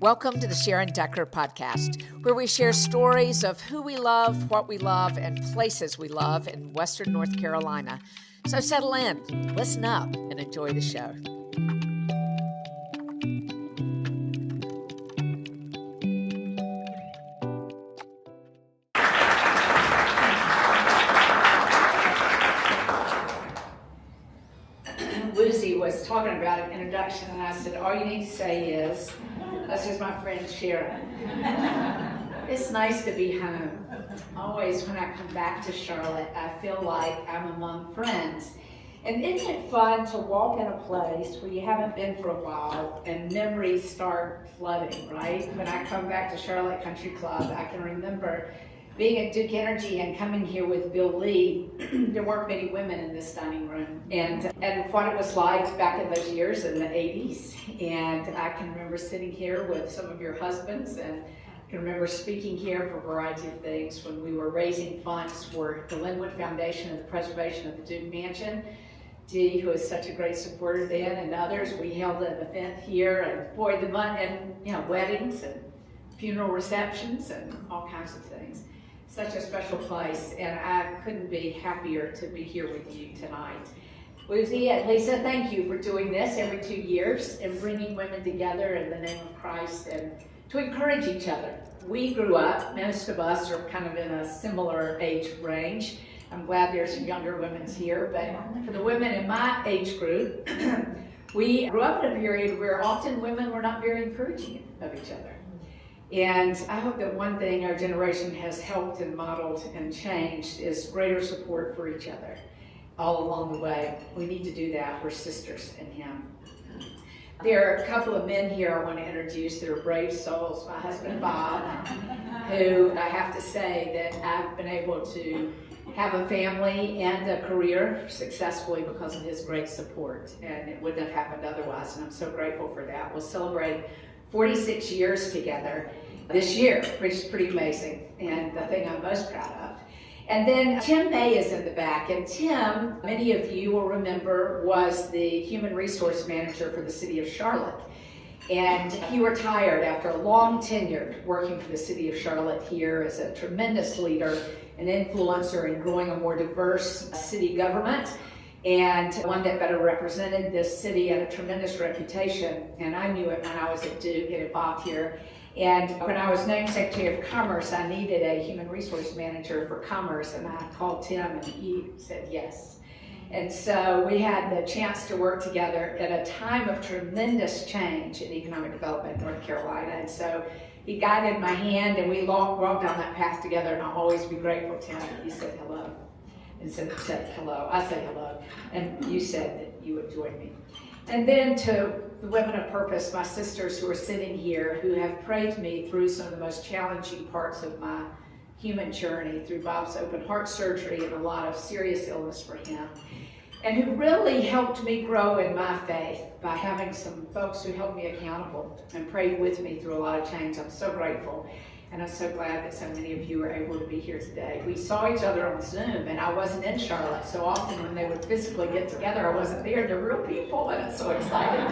Welcome to the Sharon Decker podcast, where we share stories of who we love, what we love, and places we love in Western North Carolina. So settle in, listen up, and enjoy the show. Lucy was talking about an introduction, and I said, all you need to say is, this is my friend Sharon. It's nice to be home. Always when I come back to Charlotte, I feel like I'm among friends. And isn't it fun to walk in a place where you haven't been for a while and memories start flooding, right? When I come back to Charlotte Country Club, I can remember being at Duke Energy and coming here with Bill Lee. There weren't many women in this dining room, and what it was like back in those years in the 80s. And I can remember sitting here with some of your husbands, and I can remember speaking here for a variety of things when we were raising funds for the Linwood Foundation and the preservation of the Duke Mansion. Dee, who was such a great supporter then, and others, we held an event here, and boy, the money, and weddings and funeral receptions and all kinds of things. Such a special place, and I couldn't be happier to be here with you tonight. Lucy and Lisa, thank you for doing this every 2 years and bringing women together in the name of Christ and to encourage each other. We grew up, most of us are kind of in a similar age range. I'm glad there's some younger women here, but for the women in my age group, we grew up in a period where often women were not very encouraging of each other. And I hope that one thing our generation has helped and modeled and changed is greater support for each other all along the way. We need to do that. We're sisters in Him. There are a couple of men here I want to introduce that are brave souls. My husband, Bob, who I have to say that I've been able to have a family and a career successfully because of his great support. And it wouldn't have happened otherwise, and I'm so grateful for that. We'll celebrate 46 years together this year, which is pretty amazing, and the thing I'm most proud of. And then Tim May is in the back, and Tim, many of you will remember, was the human resource manager for the city of Charlotte. And he retired after a long tenure working for the city of Charlotte here as a tremendous leader and influencer in growing a more diverse city government, and one that better represented this city, had a tremendous reputation. And I knew it when I was at Duke and involved here. And when I was named Secretary of Commerce, I needed a human resource manager for commerce, and I called Tim and he said yes. And so we had the chance to work together at a time of tremendous change in economic development in North Carolina. And so he guided my hand, and we walked down that path together, and I'll always be grateful, Tim, that you said hello. And said hello, I said hello, and you said that you would join me. And then to the women of purpose, my sisters who are sitting here, who have prayed me through some of the most challenging parts of my human journey, through Bob's open heart surgery and a lot of serious illness for him, and who really helped me grow in my faith by having some folks who held me accountable and prayed with me through a lot of change. I'm so grateful. And I'm so glad that so many of you are able to be here today. We saw each other on Zoom, and I wasn't in Charlotte, so often when they would physically get together, I wasn't there. They're real people, and I'm so excited.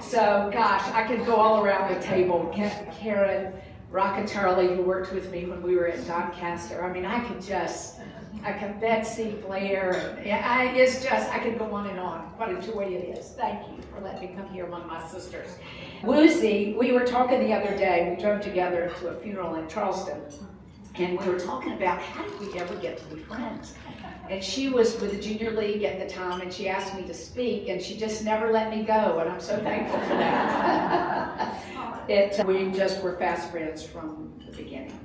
So, gosh, I could go all around the table. Karen, Rock and Charlie, who worked with me when we were at Doncaster. I mean, Betsy, Blair, I could go on and on. What a joy it is. Thank you for letting me come here among my sisters. Lucy, we were talking the other day, we drove together to a funeral in Charleston, and we were talking about how did we ever get to be friends? And she was with the junior league at the time, and she asked me to speak, and she just never let me go, and I'm so thankful for that. We just were fast friends from the beginning.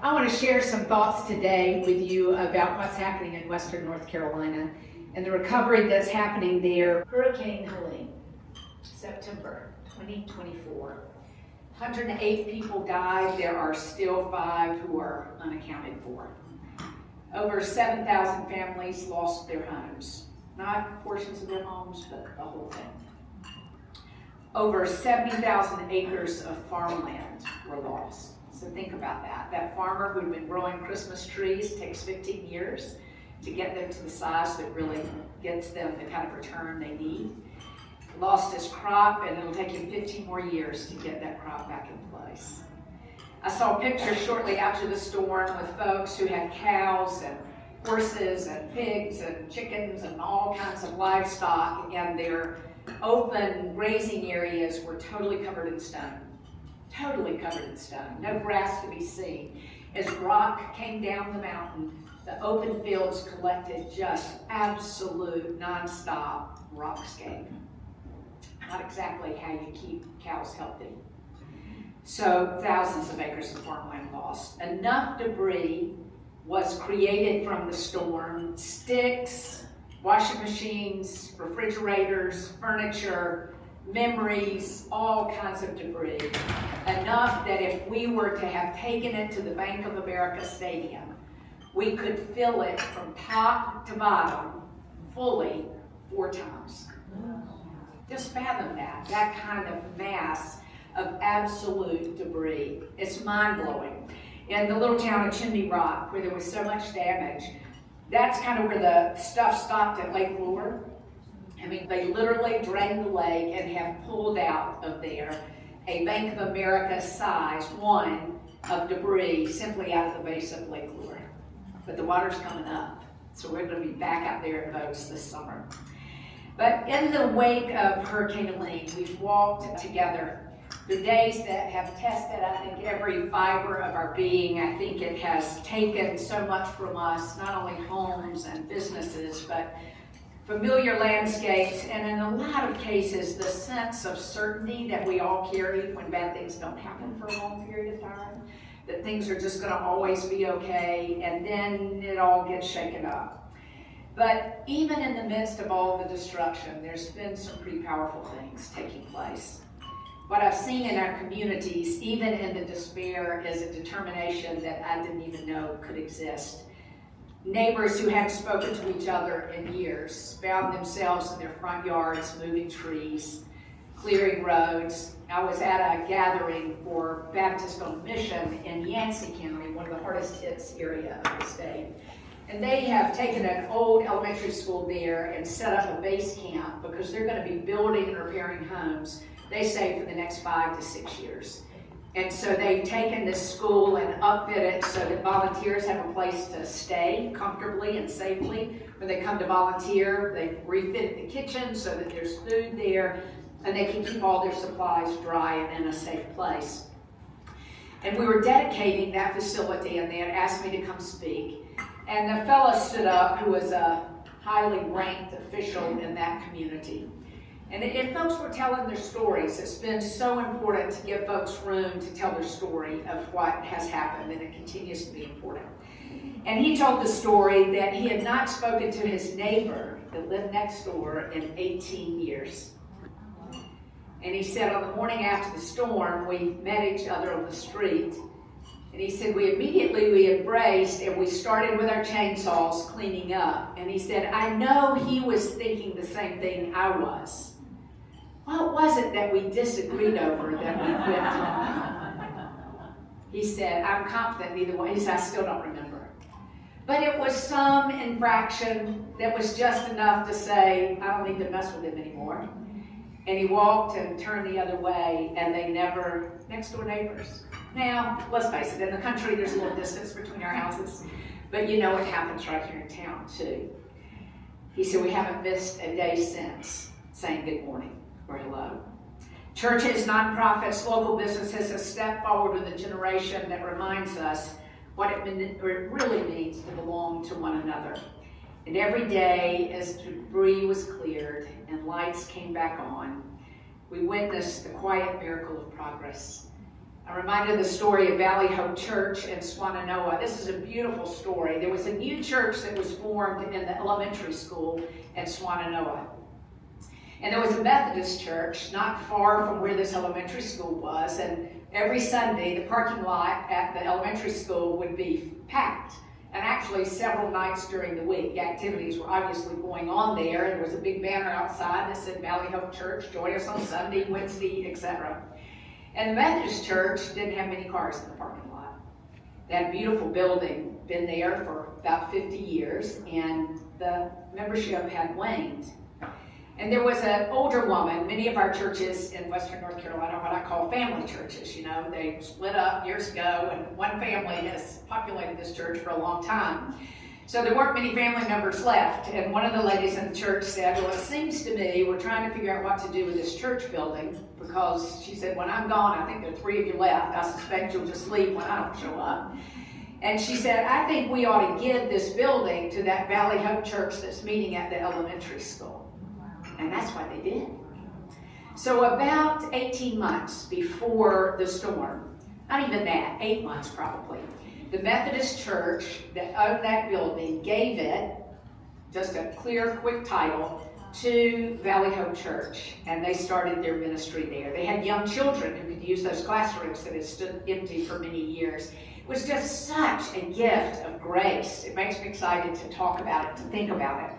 I want to share some thoughts today with you about what's happening in Western North Carolina and the recovery that's happening there. Hurricane Helene, September 2024. 108 people died. There are still 5 who are unaccounted for. Over 7,000 families lost their homes. Not portions of their homes, but the whole thing. Over 70,000 acres of farmland were lost. So think about that. That farmer who'd been growing Christmas trees takes 15 years to get them to the size that really gets them the kind of return they need. lost his crop, and it'll take him 15 more years to get that crop back in place. I saw pictures shortly after the storm with folks who had cows and horses and pigs and chickens and all kinds of livestock, and their open grazing areas were totally covered in stone. Totally covered in stone. No grass to be seen. As rock came down the mountain, the open fields collected just absolute non-stop rockscape. Not exactly how you keep cows healthy. So thousands of acres of farmland lost. Enough debris was created from the storm: sticks, washing machines, refrigerators, furniture, memories, all kinds of debris. Enough that if we were to have taken it to the Bank of America Stadium, we could fill it from top to bottom fully 4 times. Just fathom that kind of mass of absolute debris. It's mind-blowing. In the little town of Chimney Rock, where there was so much damage, that's kind of where the stuff stopped at Lake Lure. I mean, they literally drained the lake and have pulled out of there a Bank of America size one of debris simply out of the base of Lake Lure. But the water's coming up, so we're going to be back out there in boats this summer. But in the wake of Hurricane Helene, we've walked together the days that have tested, I think, every fiber of our being. I think it has taken so much from us, not only homes and businesses, but familiar landscapes, and in a lot of cases, the sense of certainty that we all carry when bad things don't happen for a long period of time, that things are just going to always be okay, and then it all gets shaken up. But even in the midst of all the destruction, there's been some pretty powerful things taking place. What I've seen in our communities, even in the despair, is a determination that I didn't even know could exist. Neighbors who hadn't spoken to each other in years found themselves in their front yards moving trees, clearing roads. I was at a gathering for Baptist on Mission in Yancey County, one of the hardest hit area of the state. And they have taken an old elementary school there and set up a base camp because they're going to be building and repairing homes, they say, for the next 5 to 6 years. And so they've taken this school and upfit it so that volunteers have a place to stay comfortably and safely. When they come to volunteer, they've refitted the kitchen so that there's food there, and they can keep all their supplies dry and in a safe place. And we were dedicating that facility, and they had asked me to come speak. And a fellow stood up who was a highly ranked official in that community. And if folks were telling their stories, it's been so important to give folks room to tell their story of what has happened, and it continues to be important. And he told the story that he had not spoken to his neighbor that lived next door in 18 years. And he said on the morning after the storm, we met each other on the street. And he said, we embraced, and we started with our chainsaws cleaning up. And he said, I know he was thinking the same thing I was. What was it that we disagreed over that we quit? He said, I'm confident neither one. He said, I still don't remember. But it was some infraction that was just enough to say, I don't need to mess with him anymore. And he walked and turned the other way, and they never, next door neighbors. Now, let's face it, in the country there's a little distance between our houses, but you know it happens right here in town too. He said, we haven't missed a day since saying good morning or hello. Churches, nonprofits, local businesses have stepped forward with a generation that reminds us what it really means to belong to one another. And every day, as debris was cleared and lights came back on, we witnessed the quiet miracle of progress. I'm reminded of the story of Valley Hope Church in Swannanoa. This is a beautiful story. There was a new church that was formed in the elementary school at Swannanoa. And there was a Methodist church not far from where this elementary school was, and every Sunday the parking lot at the elementary school would be packed. And actually several nights during the week, activities were obviously going on there. There was a big banner outside that said Valley Hope Church, join us on Sunday, Wednesday, etc. And the Methodist church didn't have many cars in the parking lot. They had a beautiful building, been there for about 50 years, and the membership had waned. And there was an older woman. Many of our churches in Western North Carolina are what I call family churches. You know, they split up years ago, and one family has populated this church for a long time. So there weren't many family members left. And one of the ladies in the church said, well, it seems to me we're trying to figure out what to do with this church building, because she said, when I'm gone, I think there are 3 of you left. I suspect you'll just leave when I don't show up. And she said, I think we ought to give this building to that Valley Hope Church that's meeting at the elementary school. And that's what they did. So about 18 months before the storm, not even that, 8 months probably, the Methodist Church that owned that building gave it just a clear, quick title to Valley Hope Church, and they started their ministry there. They had young children who could use those classrooms that had stood empty for many years. It was just such a gift of grace. It makes me excited to talk about it, to think about it.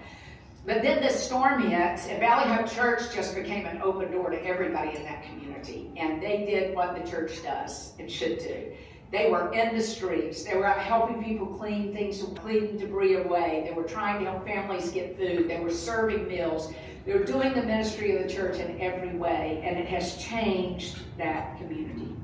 But then this storm hits, and Valley Hope Church just became an open door to everybody in that community, and they did what the church does and should do. They were in the streets. They were out helping people clean things, clean debris away. They were trying to help families get food. They were serving meals. They were doing the ministry of the church in every way, and it has changed that community.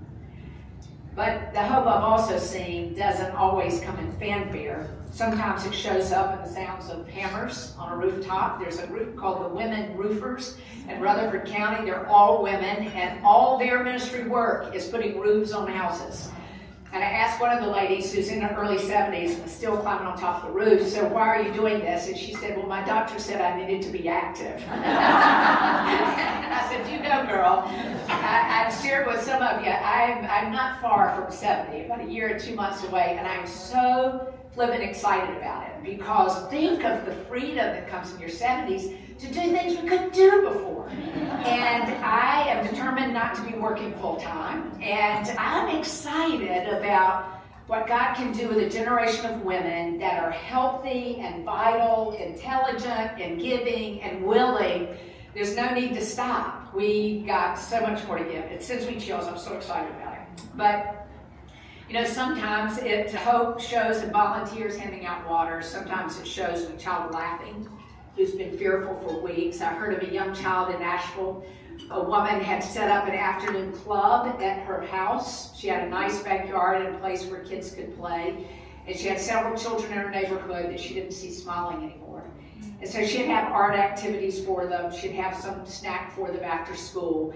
But the hope I've also seen doesn't always come in fanfare. Sometimes it shows up in the sounds of hammers on a rooftop. There's a group called the Women Roofers in Rutherford County. They're all women, and all their ministry work is putting roofs on houses. And I asked one of the ladies who's in her early 70s and was still climbing on top of the roof, so why are you doing this? And she said, well, my doctor said I needed to be active. And I said, you go, girl. I've shared with some of you, I'm not far from 70, about a year and 2 months away, and I'm so flippin' excited about it, because think of the freedom that comes in your 70s to do things we couldn't do before. And I am determined not to be working full-time, and I'm excited about what God can do with a generation of women that are healthy and vital, intelligent and giving and willing. There's no need to stop. We got so much more to give. It sends me chills. I'm so excited about it. But you know, sometimes it hope shows in volunteers handing out water. Sometimes it shows in a child laughing who's been fearful for weeks. I heard of a young child in Nashville. A woman had set up an afternoon club at her house. She had a nice backyard and a place where kids could play. And she had several children in her neighborhood that she didn't see smiling anymore. And so she'd have art activities for them. She'd have some snack for them after school.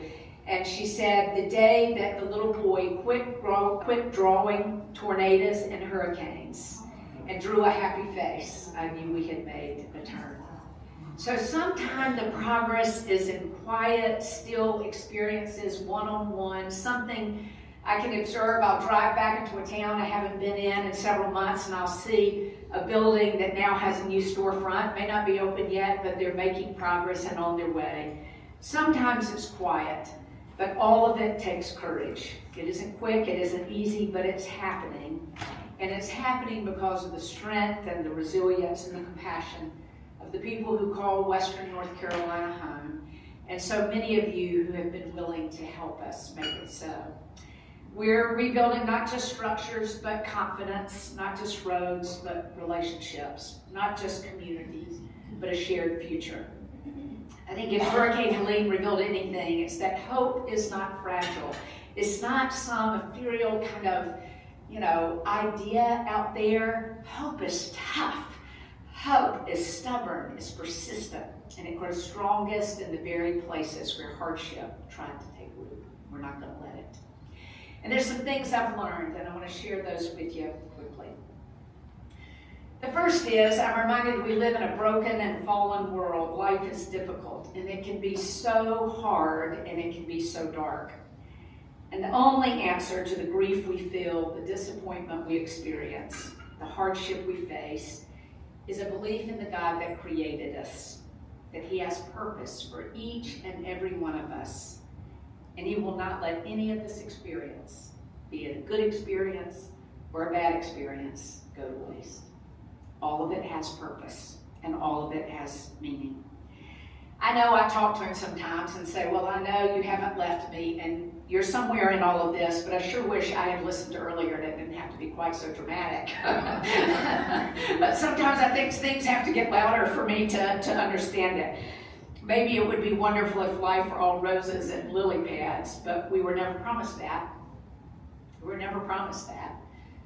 And she said the day that the little boy quit drawing tornadoes and hurricanes and drew a happy face, I knew we had made a turn. So sometimes the progress is in quiet, still experiences, one-on-one, something I can observe. I'll drive back into a town I haven't been in several months, and I'll see a building that now has a new storefront. May not be open yet, but they're making progress and on their way. Sometimes it's quiet, but all of it takes courage. It isn't quick, it isn't easy, but it's happening. And it's happening because of the strength and the resilience and the compassion of the people who call Western North Carolina home, and so many of you who have been willing to help us make it so. We're rebuilding not just structures, but confidence, not just roads, but relationships, not just communities, but a shared future. I think if Hurricane Helene revealed anything, it's that hope is not fragile. It's not some ethereal kind of, idea out there. Hope is tough. Hope is stubborn, is persistent, and it grows strongest in the very places where hardship tried to take root. We're not going to let it. And there's some things I've learned, and I want to share those with you quickly. The first is, I'm reminded we live in a broken and fallen world. Life is difficult, and it can be so hard, and it can be so dark. And the only answer to the grief we feel, the disappointment we experience, the hardship we face, is a belief in the God that created us, that He has purpose for each and every one of us, and He will not let any of this experience, be it a good experience or a bad experience, go to waste. All of it has purpose, and all of it has meaning. I know I talk to Him sometimes and say, well, I know you haven't left me, and you're somewhere in all of this, but I sure wish I had listened earlier and it didn't have to be quite so dramatic. But sometimes I think things have to get louder for me to understand it. Maybe it would be wonderful if life were all roses and lily pads, but we were never promised that. We were never promised that.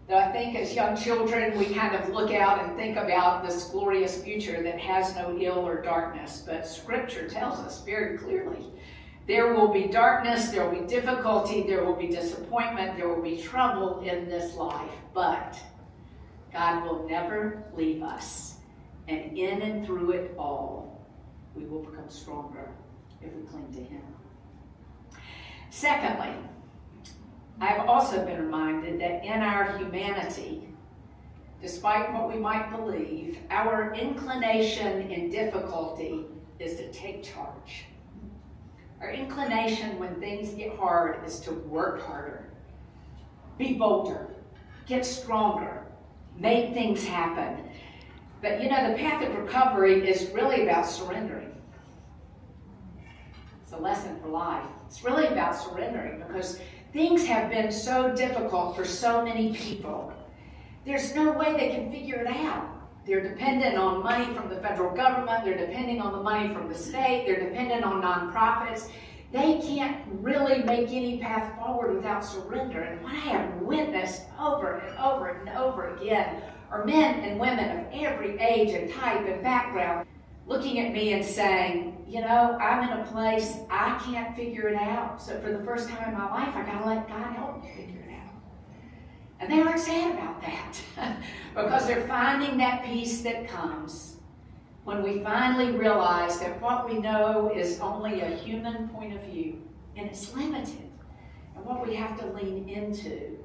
Though I think as young children, we kind of look out and think about this glorious future that has no ill or darkness, but Scripture tells us very clearly, there will be darkness, there will be difficulty, there will be disappointment, there will be trouble in this life, but God will never leave us. And in and through it all, we will become stronger if we cling to Him. Secondly, I've also been reminded that in our humanity, despite what we might believe, our inclination in difficulty is to take charge. Our inclination when things get hard is to work harder, be bolder, get stronger, make things happen. But you know, the path of recovery is really about surrendering. It's a lesson for life. It's really about surrendering because things have been so difficult for so many people. There's no way they can figure it out. They're dependent on money from the federal government. They're depending on the money from the state. They're dependent on nonprofits. They can't really make any path forward without surrender. And what I have witnessed over and over and over again are men and women of every age and type and background looking at me and saying, you know, I'm in a place I can't figure it out. So for the first time in my life, I got to let God help me figure it out. And they aren't sad about that because they're finding that peace that comes when we finally realize that what we know is only a human point of view and it's limited. And what we have to lean into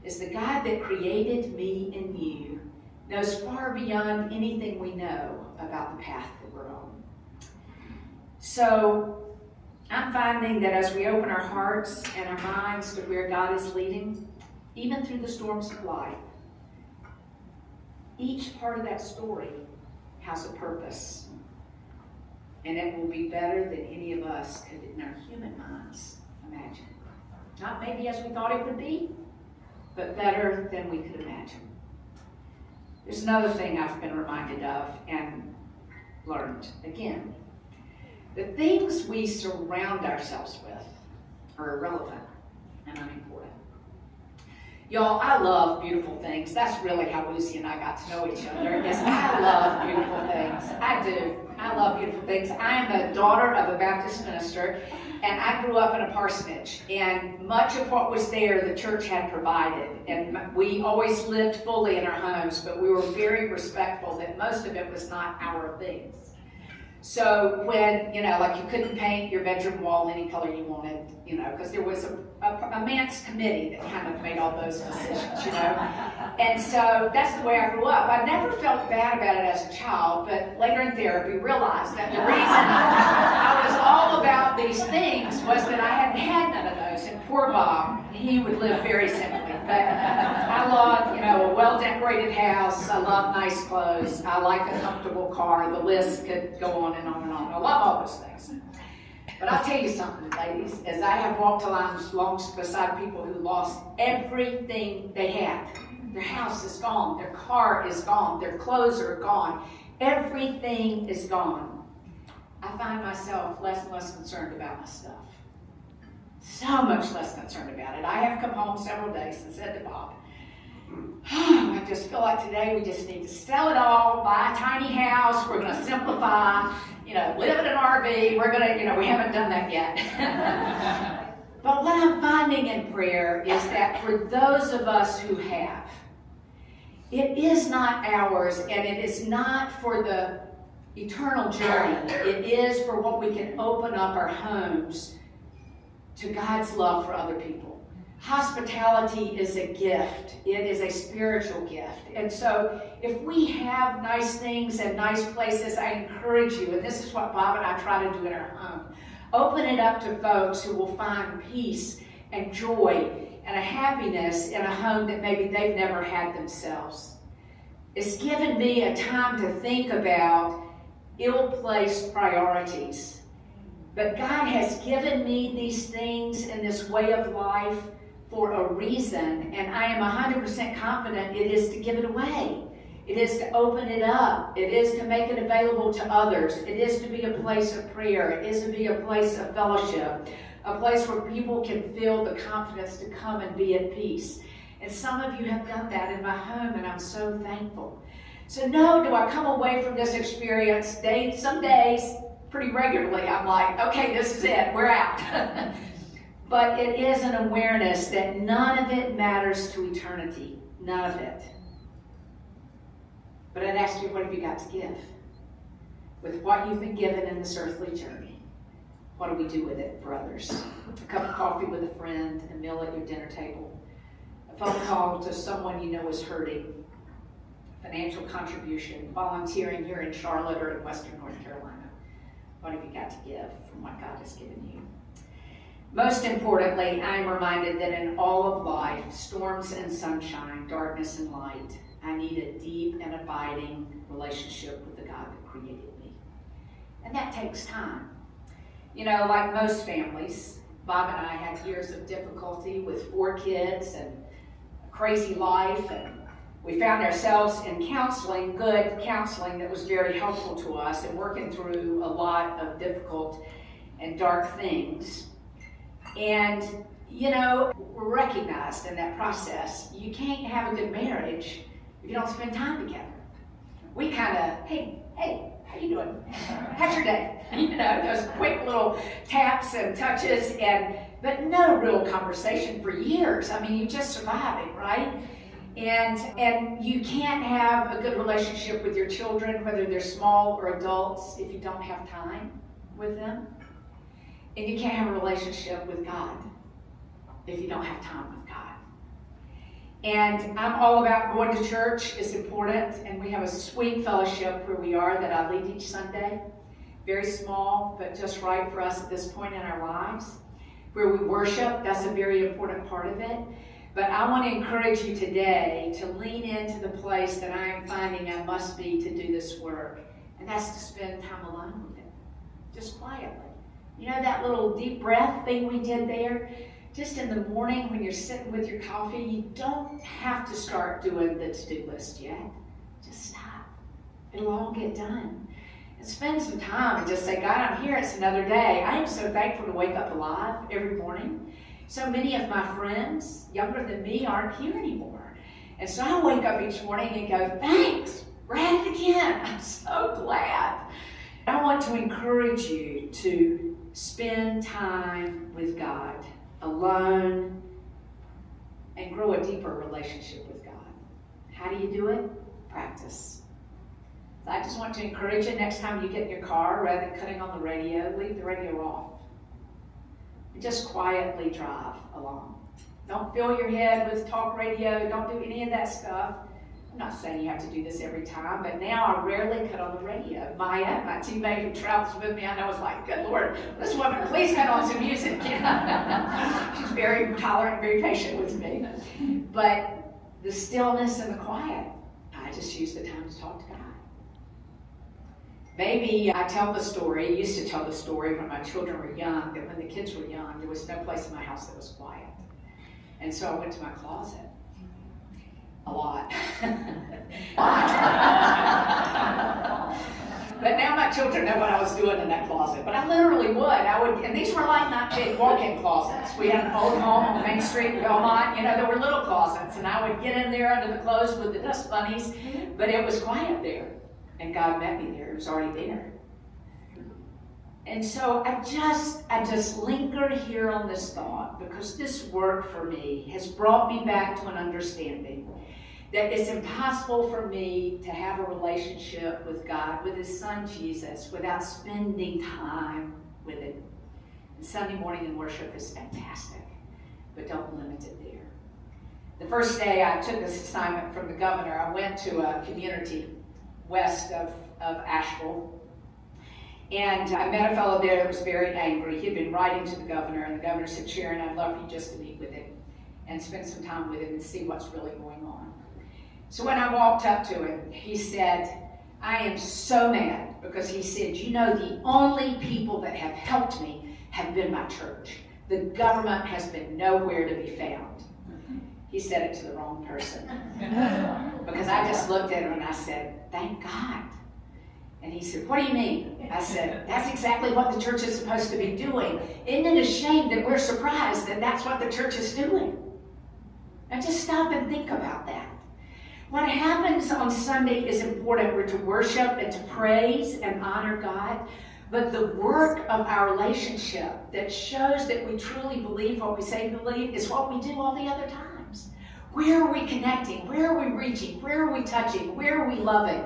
is the God that created me and you knows far beyond anything we know about the path that we're on. So I'm finding that as we open our hearts and our minds to where God is leading, even through the storms of life, each part of that story has a purpose. And it will be better than any of us could in our human minds imagine. Not maybe as we thought it would be, but better than we could imagine. There's another thing I've been reminded of and learned again. The things we surround ourselves with are irrelevant and unimportant. Y'all, I love beautiful things. That's really how Lucy and I got to know each other. Yes, I love beautiful things. I do. I love beautiful things. I am the daughter of a Baptist minister, and I grew up in a parsonage. And much of what was there, the church had provided. And we always lived fully in our homes, but we were very respectful that most of it was not our things. So when, like you couldn't paint your bedroom wall any color you wanted, because there was a man's committee that kind of made all those decisions, And so that's the way I grew up. I never felt bad about it as a child, but later in therapy realized that the reason I was all about these things was that I hadn't had none of those. And poor Bob, he would live very simply. But I love, a well-decorated house. I love nice clothes. I like a comfortable car. The list could go on and on and on. I love all those things. But I'll tell you something, ladies, as I have walked along beside people who lost everything they had. Their house is gone. Their car is gone. Their clothes are gone. Everything is gone. I find myself less and less concerned about my stuff. So much less concerned about it. I have come home several days and said to Bob, I just feel like today we just need to sell it all, buy a tiny house, we're going to simplify, live in an RV, we're going to, we haven't done that yet. But what I'm finding in prayer is that for those of us who have, it is not ours and it is not for the eternal journey. It is for what we can open up our homes to God's love for other people. Hospitality is a gift. It is a spiritual gift. And so if we have nice things and nice places, I encourage you, and this is what Bob and I try to do in our home, open it up to folks who will find peace and joy and a happiness in a home that maybe they've never had themselves. It's given me a time to think about ill-placed priorities. But God has given me these things in this way of life for a reason, and I am 100% confident it is to give it away. It is to open it up. It is to make it available to others. It is to be a place of prayer. It is to be a place of fellowship, a place where people can feel the confidence to come and be at peace. And some of you have done that in my home, and I'm so thankful. So no, do I come away from this experience some days, pretty regularly, I'm like, okay, this is it, we're out. But it is an awareness that none of it matters to eternity. None of it. But I'd ask you, what have you got to give? With what you've been given in this earthly journey, what do we do with it for others? A cup of coffee with a friend, a meal at your dinner table, a phone call to someone you know is hurting, financial contribution, volunteering here in Charlotte or in Western North Carolina. What have you got to give from what God has given you? Most importantly, I am reminded that in all of life, storms and sunshine, darkness and light, I need a deep and abiding relationship with the God that created me. And that takes time. You know, like most families, Bob and I had years of difficulty with 4 kids and a crazy life, and we found ourselves in counseling, good counseling that was very helpful to us, and working through a lot of difficult and dark things. And, you know, we're recognized in that process. You can't have a good marriage if you don't spend time together. We kind of, hey, how you doing? How's your day? You know, those quick little taps and touches, but no real conversation for years. I mean, you just surviving, right? And you can't have a good relationship with your children, whether they're small or adults, if you don't have time with them. And you can't have a relationship with God if you don't have time with God. And I'm all about going to church. It's important. And we have a sweet fellowship where we are that I lead each Sunday. Very small, but just right for us at this point in our lives. Where we worship, that's a very important part of it. But I want to encourage you today to lean into the place that I am finding I must be to do this work. And that's to spend time alone with Him. Just quietly. You know that little deep breath thing we did there? Just in the morning when you're sitting with your coffee, you don't have to start doing the to-do list yet. Just stop. It'll all get done. And spend some time and just say, God, I'm here. It's another day. I am so thankful to wake up alive every morning. So many of my friends, younger than me, aren't here anymore. And so I wake up each morning and go, thanks, we're at it again. I'm so glad. I want to encourage you to spend time with God, alone, and grow a deeper relationship with God. How do you do it? Practice. So I just want to encourage you, next time you get in your car, rather than cutting on the radio, leave the radio off. And just quietly drive along. Don't fill your head with talk radio. Don't do any of that stuff. I'm not saying you have to do this every time, but now I rarely cut on the radio. Maya, my teammate who travels with me, I know, was like, good Lord, this woman, please cut on some music. She's very tolerant, very patient with me. But the stillness and the quiet, I just use the time to talk to God. Maybe I used to tell the story when my children were young, that when the kids were young, there was no place in my house that was quiet. And so I went to my closet. A lot. But now my children know what I was doing in that closet. But I literally would. And these were like not big walk-in closets. We had an old home on Main Street in Belmont. You know, there were little closets. And I would get in there under the clothes with the dust bunnies. But it was quiet there. And God met me there. It was already there. And so I just linger here on this thought, because this work for me has brought me back to an understanding that it's impossible for me to have a relationship with God, with His Son Jesus, without spending time with Him. And Sunday morning in worship is fantastic, but don't limit it there. The first day I took this assignment from the governor, I went to a community west of Asheville. And I met a fellow there that was very angry. He'd been writing to the governor, and the governor said, Sharon, I'd love for you just to meet with him and spend some time with him and see what's really going on. So when I walked up to him, he said, I am so mad, because he said, you know, the only people that have helped me have been my church. The government has been nowhere to be found. He said it to the wrong person. Because I just looked at him and I said, thank God. And he said, what do you mean? I said, that's exactly what the church is supposed to be doing. Isn't it a shame that we're surprised that that's what the church is doing? Now just stop and think about that. What happens on Sunday is important. We're to worship and to praise and honor God. But the work of our relationship that shows that we truly believe what we say we believe is what we do all the other times. Where are we connecting? Where are we reaching? Where are we touching? Where are we loving?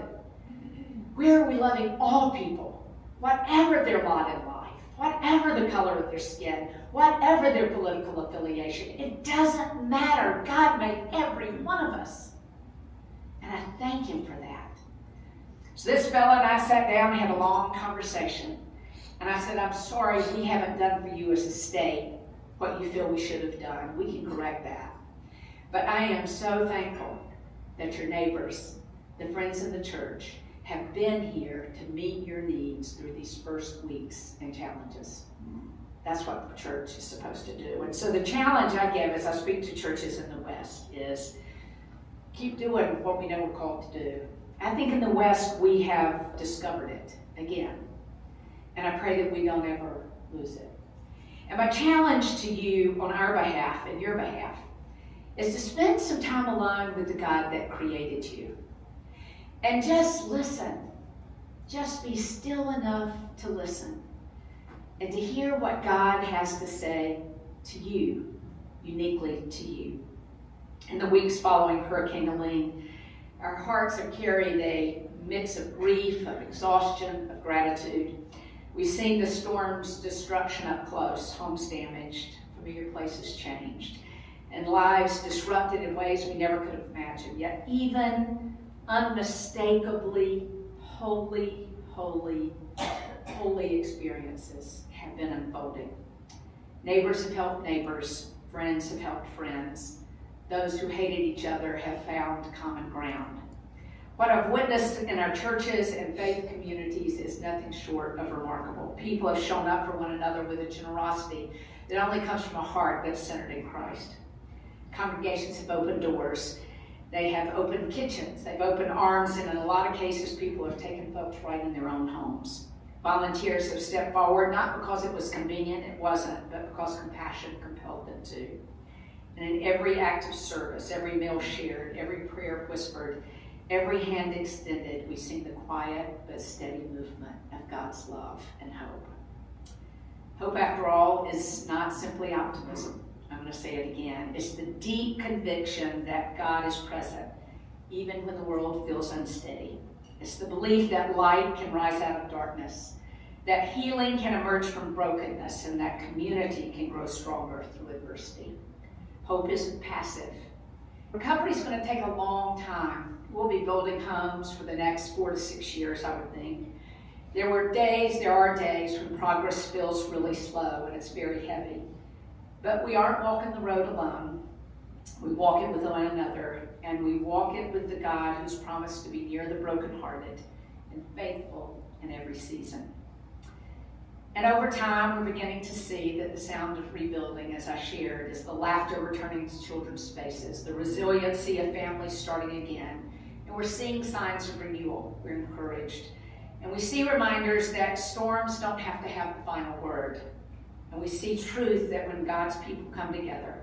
Where are we loving all people? Whatever their lot in life, whatever the color of their skin, whatever their political affiliation, it doesn't matter. God made every one of us. And I thank him for that. So this fella and I sat down and had a long conversation. And I said, I'm sorry we haven't done for you as a state what you feel we should have done. We can correct that. But I am so thankful that your neighbors, the friends in the church, have been here to meet your needs through these first weeks and challenges. That's what the church is supposed to do. And so the challenge I give as I speak to churches in the West is keep doing what we know we're called to do. I think in the West we have discovered it again. And I pray that we don't ever lose it. And my challenge to you on our behalf and your behalf is to spend some time alone with the God that created you. And just listen. Just be still enough to listen. And to hear what God has to say to you, uniquely to you. In the weeks following Hurricane Helene, our hearts have carried a mix of grief, of exhaustion, of gratitude. We've seen the storm's destruction up close, homes damaged, familiar places changed, and lives disrupted in ways we never could have imagined. Yet even unmistakably holy experiences have been unfolding. Neighbors have helped neighbors, friends have helped friends. Those who hated each other have found common ground. What I've witnessed in our churches and faith communities is nothing short of remarkable. People have shown up for one another with a generosity that only comes from a heart that's centered in Christ. Congregations have opened doors. They have opened kitchens. They've opened arms, and in a lot of cases, people have taken folks right in their own homes. Volunteers have stepped forward, not because it was convenient, it wasn't, but because compassion compelled them to. And in every act of service, every meal shared, every prayer whispered, every hand extended, we sing the quiet but steady movement of God's love and hope. Hope, after all, is not simply optimism. I'm going to say it again. It's the deep conviction that God is present, even when the world feels unsteady. It's the belief that light can rise out of darkness, that healing can emerge from brokenness, and that community can grow stronger through adversity. Hope isn't passive. Recovery is going to take a long time. We'll be building homes for the next 4 to 6 years, I would think. There are days when progress feels really slow and it's very heavy. But we aren't walking the road alone. We walk it with one another, and we walk it with the God who's promised to be near the brokenhearted and faithful in every season. And over time, we're beginning to see that the sound of rebuilding, as I shared, is the laughter returning to children's faces, the resiliency of families starting again. And we're seeing signs of renewal. We're encouraged. And we see reminders that storms don't have to have the final word. And we see truth that when God's people come together,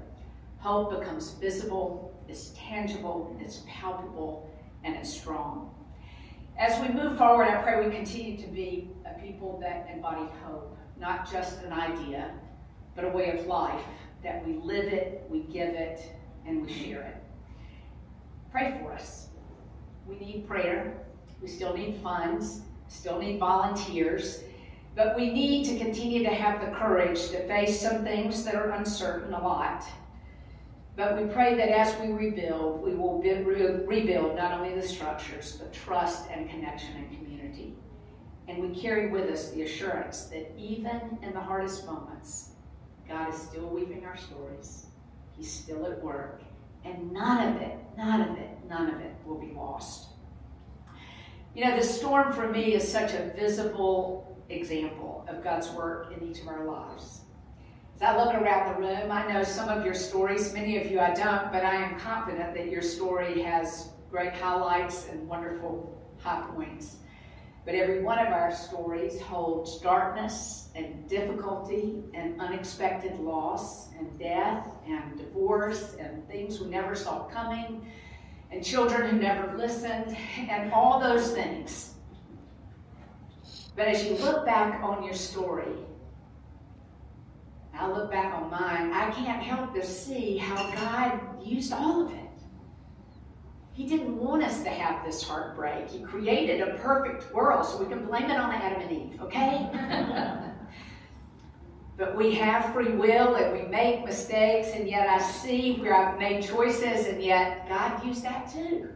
hope becomes visible, it's tangible, it's palpable, and it's strong. As we move forward, I pray we continue to be a people that embody hope, not just an idea, but a way of life, that we live it, we give it, and we share it. Pray for us. We need prayer. We still need funds, still need volunteers, but we need to continue to have the courage to face some things that are uncertain a lot. But we pray that as we rebuild, we will rebuild not only the structures, but trust and connection and community. And we carry with us the assurance that even in the hardest moments, God is still weaving our stories. He's still at work. And none of it will be lost. You know, the storm for me is such a visible example of God's work in each of our lives. As I look around the room, I know some of your stories, many of you I don't, but I am confident that your story has great highlights and wonderful high points. But every one of our stories holds darkness and difficulty and unexpected loss and death and divorce and things we never saw coming and children who never listened and all those things. But as you look back on your story, I look back on mine, I can't help but see how God used all of it. He didn't want us to have this heartbreak. He created a perfect world, so we can blame it on Adam and Eve, okay? But we have free will and we make mistakes, and yet I see where I've made choices, and yet God used that too.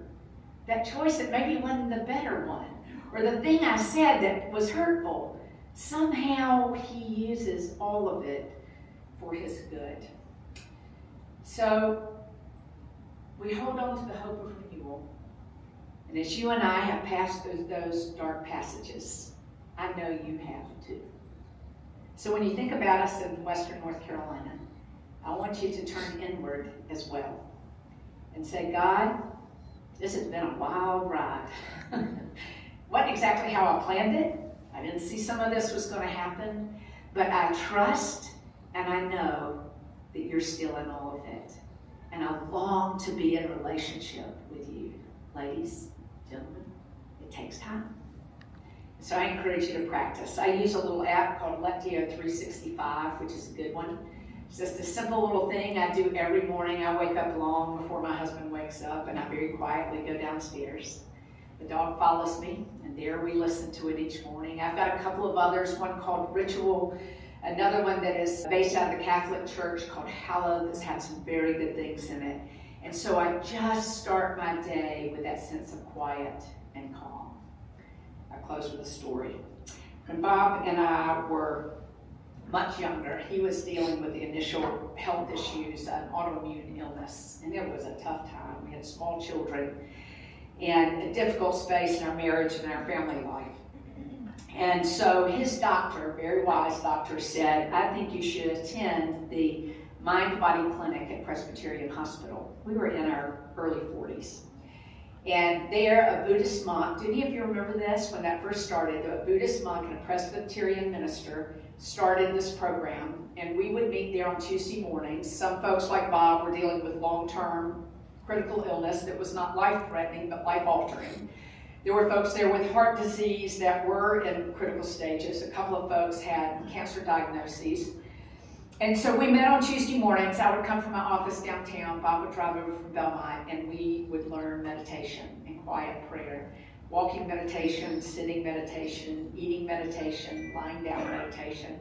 That choice that maybe wasn't the better one, or the thing I said that was hurtful. Somehow He uses all of it for His good. So we hold on to the hope of renewal. And as you and I have passed those dark passages, I know you have too. So when you think about us in Western North Carolina, I want you to turn inward as well and say, God, this has been a wild ride. Wasn't exactly how I planned it. I didn't see some of this was going to happen, but I trust and I know that you're still in all of it. And I long to be in a relationship with you. Ladies, gentlemen, it takes time. So I encourage you to practice. I use a little app called Lectio 365, which is a good one. It's just a simple little thing I do every morning. I wake up long before my husband wakes up, and I very quietly go downstairs. The dog follows me, and there we listen to it each morning. I've got a couple of others, one called Ritual, another one that is based out of the Catholic Church called Hallowed, that's had some very good things in it. And so I just start my day with that sense of quiet and calm. I close with a story. When Bob and I were much younger, he was dealing with the initial health issues, an autoimmune illness, and it was a tough time. We had small children and a difficult space in our marriage and our family life. And so his doctor, very wise doctor, said, I think you should attend the mind-body clinic at Presbyterian Hospital. We were in our early 40s. And there, a Buddhist monk, do any of you remember this? When that first started, a Buddhist monk and a Presbyterian minister started this program, and we would meet there on Tuesday mornings. Some folks like Bob were dealing with long-term critical illness that was not life-threatening, but life-altering. There were folks there with heart disease that were in critical stages. A couple of folks had cancer diagnoses. And so we met on Tuesday mornings. I would come from my office downtown. Bob would drive over from Belmont, and we would learn meditation and quiet prayer. Walking meditation, sitting meditation, eating meditation, lying down meditation.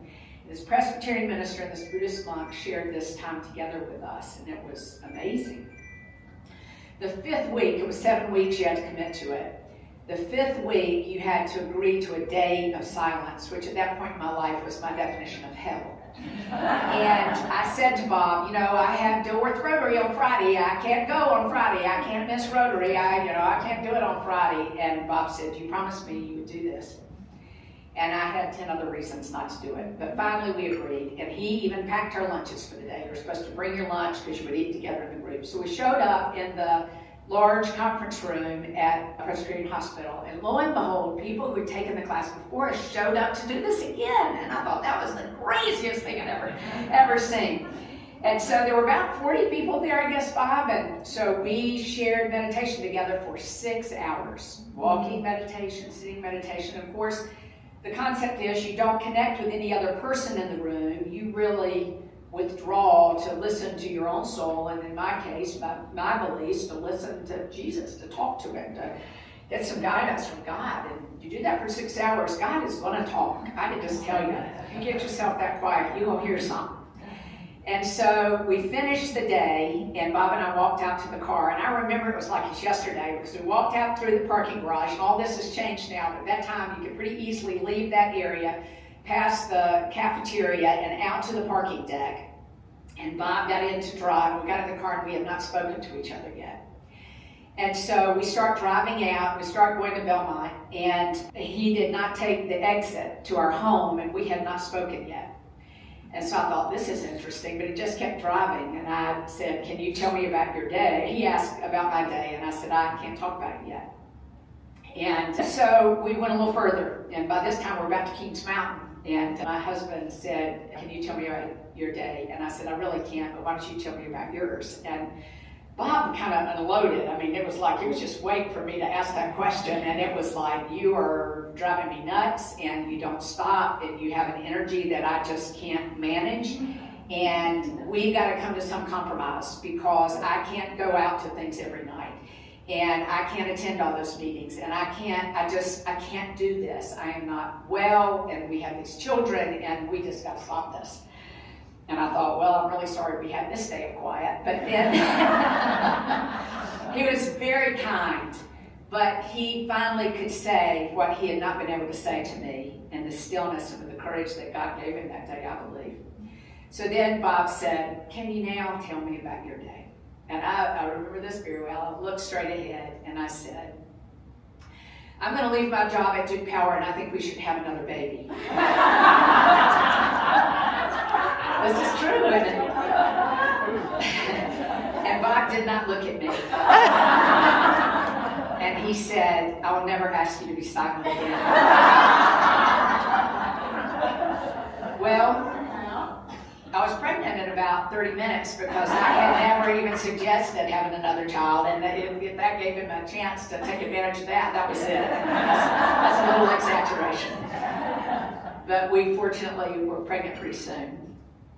This Presbyterian minister and this Buddhist monk shared this time together with us, and it was amazing. The 5th week, it was 7 weeks you had to commit to it. The 5th week, you had to agree to a day of silence, which at that point in my life was my definition of hell. And I said to Bob, I have Dilworth Rotary on Friday. I can't go on Friday. I can't miss Rotary. I can't do it on Friday. And Bob said, you promised me you would do this. And I had 10 other reasons not to do it. But finally we agreed. And he even packed our lunches for the day. You were supposed to bring your lunch because you would eat together in the group. So we showed up in the large conference room at Presbyterian Hospital, and lo and behold, people who had taken the class before us showed up to do this again, and I thought that was the craziest thing I'd ever seen. And so there were about 40 people there, I guess, Bob, and so we shared meditation together for 6 hours. Walking meditation, sitting meditation. Of course, the concept is you don't connect with any other person in the room. You really withdraw to listen to your own soul, and in my case, my beliefs, to listen to Jesus, to talk to Him, to get some guidance from God. And you do that for 6 hours, God is going to talk. I can just tell you, if you get yourself that quiet, you will hear something. And so we finished the day, and Bob and I walked out to the car, and I remember it was like it's yesterday, because we walked out through the parking garage, and all this has changed now, but at that time you could pretty easily leave that area, past the cafeteria and out to the parking deck. And Bob got in to drive. We got in the car and we had not spoken to each other yet. And so we start driving out. We start going to Belmont, and he did not take the exit to our home, and we had not spoken yet. And so I thought, this is interesting, but he just kept driving. And I said, can you tell me about your day? He asked about my day, and I said, I can't talk about it yet. And so we went a little further, and by this time we're about to Kings Mountain. And my husband said, can you tell me about your day? And I said, I really can't, but why don't you tell me about yours? And Bob kind of unloaded. I mean, it was like he was just waiting for me to ask that question, and it was like, you are driving me nuts, and you don't stop, and you have an energy that I just can't manage, and we got to come to some compromise, because I can't go out to things every night, and I can't attend all those meetings, and I can't do this. I am not well, and we have these children, and we just got to stop this. And I thought, well, I'm really sorry we had this day of quiet. But then he was very kind, but he finally could say what he had not been able to say to me, and the stillness and the courage that God gave him that day, I believe. So then Bob said, can you now tell me about your day? And I remember this very well. I looked straight ahead and I said, I'm going to leave my job at Duke Power, and I think we should have another baby. This is true, isn't it? And Bob did not look at me. And he said, I will never ask you to be silent again. Well, I was pregnant in about 30 minutes because I had never even suggested having another child, and if that gave him a chance to take advantage of that, that was it. That's a little exaggeration. But we fortunately were pregnant pretty soon.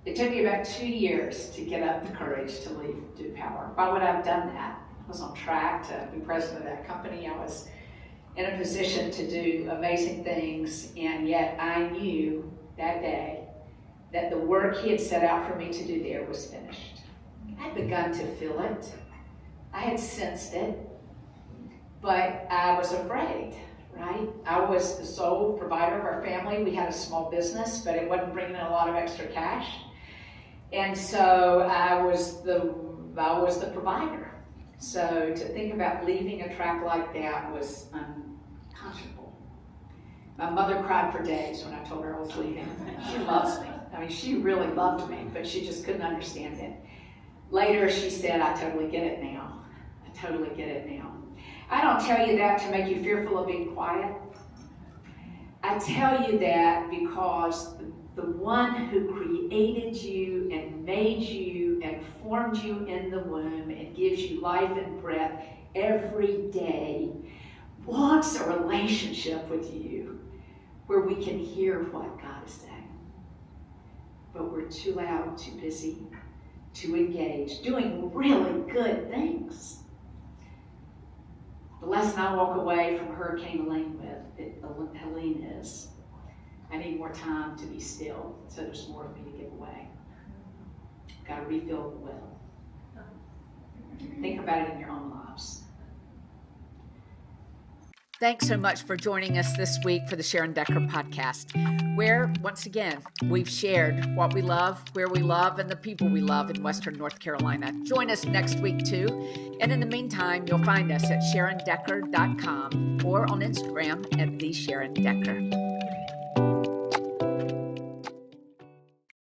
It took me about 2 years to get up the courage to leave Duke Power. Why would I have done that? I was on track to be president of that company. I was in a position to do amazing things, and yet I knew that day that the work he had set out for me to do there was finished. I had begun to feel it. I had sensed it, but I was afraid, right? I was the sole provider of our family. We had a small business, but it wasn't bringing in a lot of extra cash. And so I was the provider. So to think about leaving a track like that was unconscionable. My mother cried for days when I told her I was leaving. She loves me. I mean, she really loved me, but she just couldn't understand it. Later, she said, I totally get it now. I totally get it now. I don't tell you that to make you fearful of being quiet. I tell you that because the one who created you and made you and formed you in the womb and gives you life and breath every day wants a relationship with you where we can hear what God is saying. But we're too loud, too busy, too engaged, doing really good things. The lesson I walk away from Hurricane Helene is, I need more time to be still, so there's more of me to give away. Got to refill the well. Think about it in your own lives. Thanks so much for joining us this week for the Sharon Decker podcast, where, once again, we've shared what we love, where we love, and the people we love in Western North Carolina. Join us next week, too. And in the meantime, you'll find us at SharonDecker.com or on Instagram at TheSharonDecker.